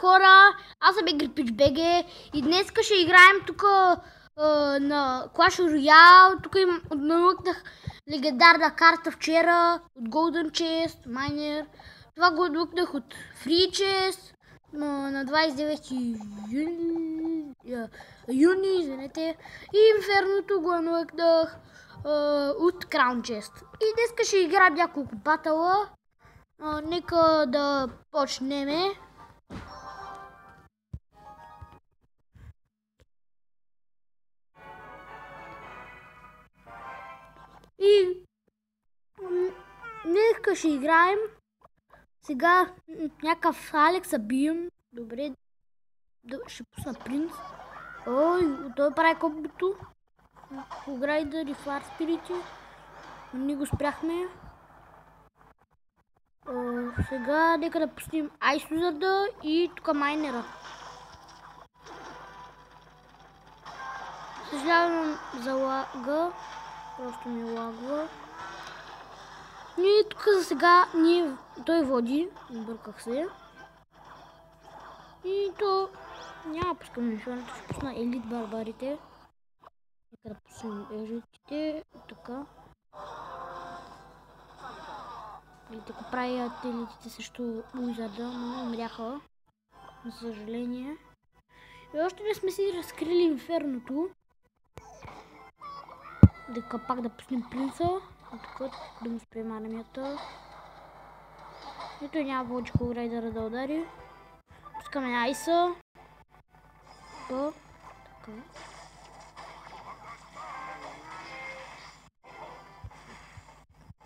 Хора, аз съм Грипич БГ и днес ще играем тук на Clash Royale. Тук им отмъкнах легендарна карта вчера от Golden Chest, Miner. Това го отмъкнах от Free Chest на 29 юни, извинете. И Инферното го отмъкнах от Crown Chest. И днес ще играем няколко батъла. Нека да почнеме. И днеска ще играем. Сега някакъв Алекса бием. Добре, ще пусна принц. Ой, той прави комбото. Ограйдър и флар спирити. Ние го спряхме. Сега нека да пуснем Айс Wizard и тук майнера. Съжалявам за лага. Просто ми лагва. И тук за сега той води. Бърках се. И то няма пускам инферното. Ще пусна елит барбарите. Нека да пуснем елитите. Така. И така правят елитите също Уизарда, но умряха. За съжаление. И още не сме си разкрили инферното. Дека пак да пуснем принца. Тук да му спрем армията. И той няма повече Ограйдъра да удари. Пускаме Айса. Така.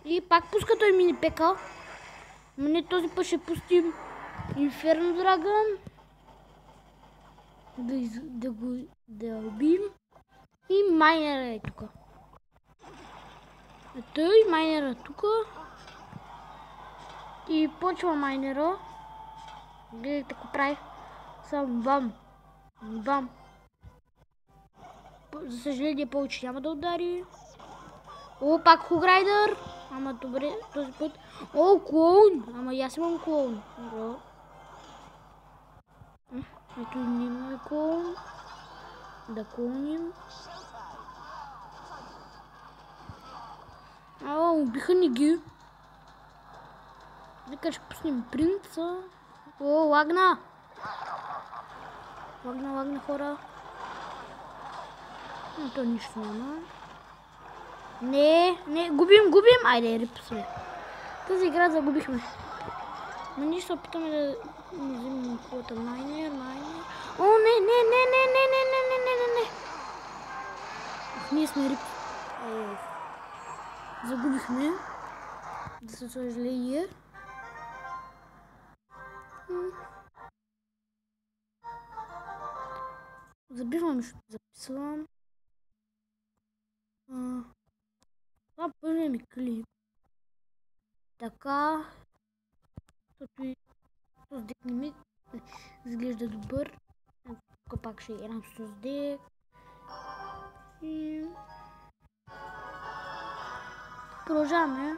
И пак пуска той мини пека. Но не този път ще пустим Инферно Драгън. Да убием. И майнера е тук. Той майнера тук. И почва майнера. Гледайте какво прави. Сам бам. Бам. За съжаление повече няма да удари. О, пак Хуграйдър. Ама добре, този път. О, клоун. Ама и аз имам клоун. Ето имаме клоун. Да клоуним. Убиха ни ги. Нека ще пуснем принца. О, лагна. Лагна хора. Но то нищо няма. Не, губим. Айде, рипсвай. Тази игра загубихме. Но ние ще опитаме да не вземем колата майнер. О, не. Ние сме рип. Загубихме. За съжаление. Забивам, ще записвам. Това първият ми клип. Така. Този дек не ми изглежда добър. Тук пак ще играм с този дек. И продължаваме.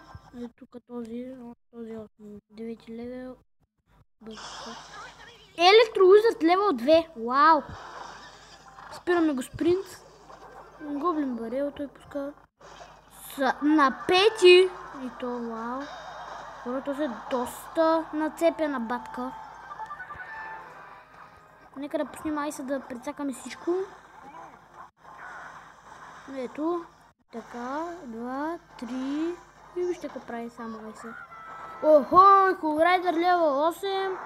Тук този 9 левел. Електро Wizard левел 2. Вау! Спираме го с принц. Гоблин барел, той пуска на 5. И то, вау. Хората се доста нацепена батка. Нека да пуснем Айса да прецакаме всичко. Ето. Така, 2, 3. И вижте какво прави само Айса. Охо, Хуграйдър левел 8.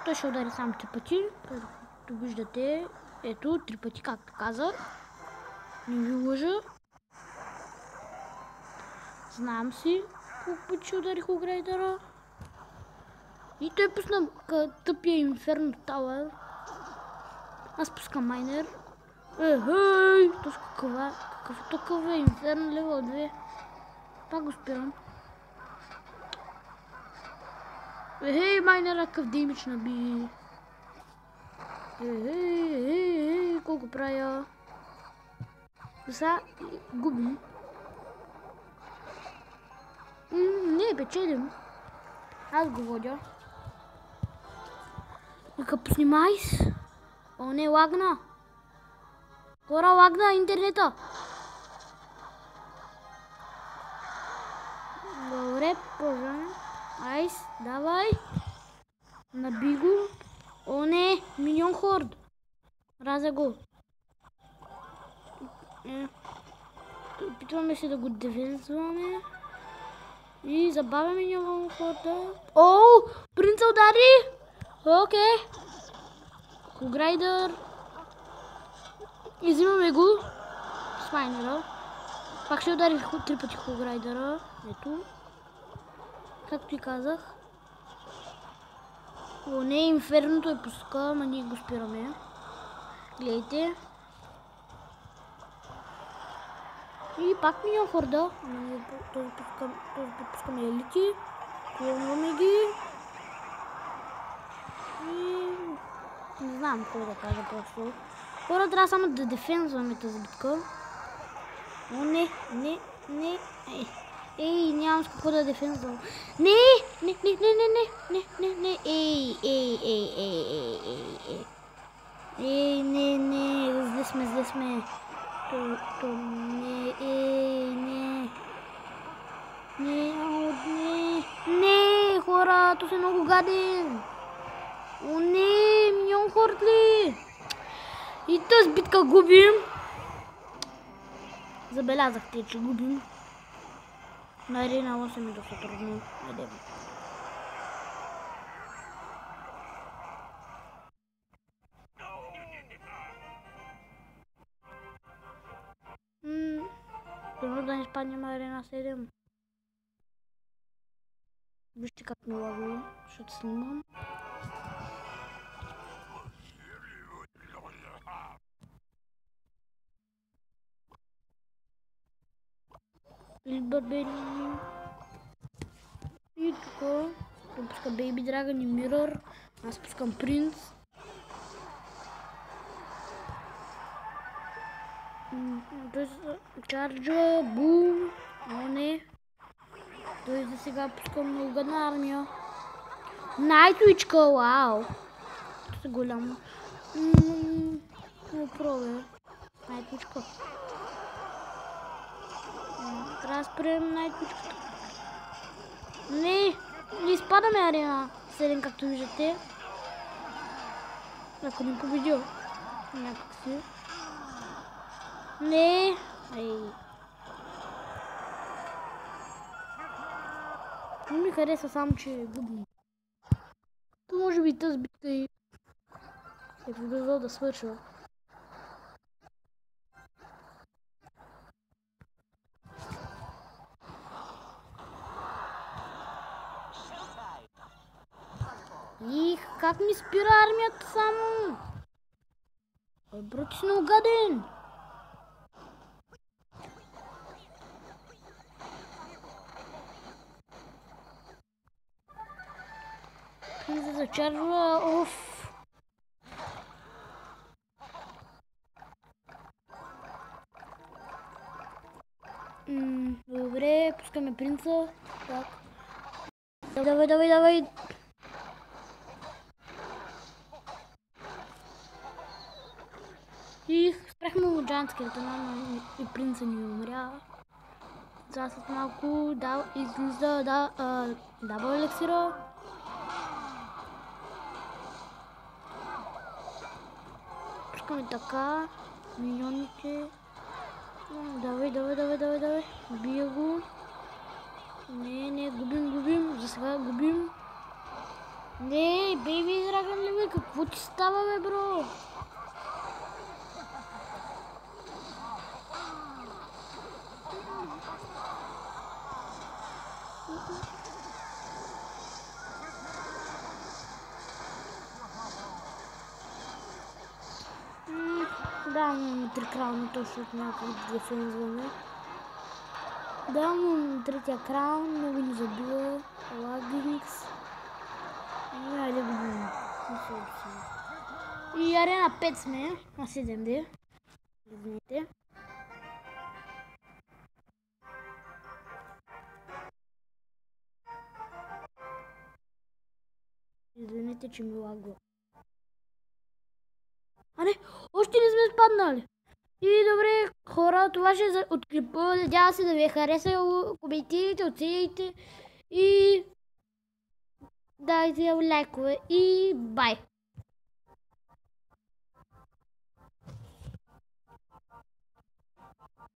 Той ще удари само 3 пъти. Както виждате. Ето, 3 пъти, както казах. Не ви лъжа. Знам си колко пъти ще удари Хуграйдъра. И той пусна тъпия Инферно Тауър. Аз пускам майнер. Ехей! Какъв е Инферно левел 2. Пак го спирам. Ехей, майнера какъв демидж наби. Ехей, колко правя. Сега губим. Не, печелим. Аз го водя. Нека пусни майс. О, не, лагна. Хора, лагна интернета. Добре, продължаваме. Айс, давай. Наби го. О, не, миньон хорд. Разя го. Опитваме се да го дефензваме. И забавяме миньон хорда. О, принца удари. Окей. Хуграйдър. Изимаме го. С майнера. Пак ще удари 3 пъти Хуграйдъра. Ето. Както и казах. О, не, инферното е пуска, ама ние го спираме. Гледайте. И пак миньон хорда. Този път пускаме елити. Клонваме ги. И... не знам какво да кажа просто. Хора, трябва само да дефензваме тази битка. О, не. Ей, нямам с какво да дефензвам. Не. Ей, не. Зле сме. Не, хора, то си много гаден. О, не, миньон хорд ли? И тази битка губим. Забелязахте, че губим. На арена 8 е доста трудно. Айде. Трудно да не изпаднем на арена 7. Вижте как ми лагува, защото снимам. Барбери. И тук той пуска Бейби Драгън и Мирър. Аз пускам Принц. Той чарджа, бум. О, не. Той за сега пуска много гадна армия. Найтвичка, вау. Това е голямо. Много пробе. Найтвичка. Трябва да спрем Найтвичката. Не изпадаме арена 7, както виждате. Ако не победил. Някак си. Не. Не ми харесва само, че губим. То може би тази битка и е победил да свършва. И как ми спира армията само? Брат, ти си много гаден. Принца зачарва, оф. Добре, пускаме принца. Так. Давай. И спряхме му джанските, но и принца ни умря. За след малко излиза дабъл елексира. Пускаме така. Миньоните. Давай. Бия го. Не, губим. За сега губим. Не, Бейби Драгън ли бе? Какво ти става, бе, бро? Давам три крауна точно от някакви дефензване. Давам третия краун, много ни забива. Лагиникс. Айде го видим. И арена 5 сме, на 7D. Извините. Извините, че ми лагва. А не, още не сме спаднали. И добре, хора, това ще е от клипа. Надявам се да ви е харесало. Коментирайте, оцените и дайте лайкове и бай!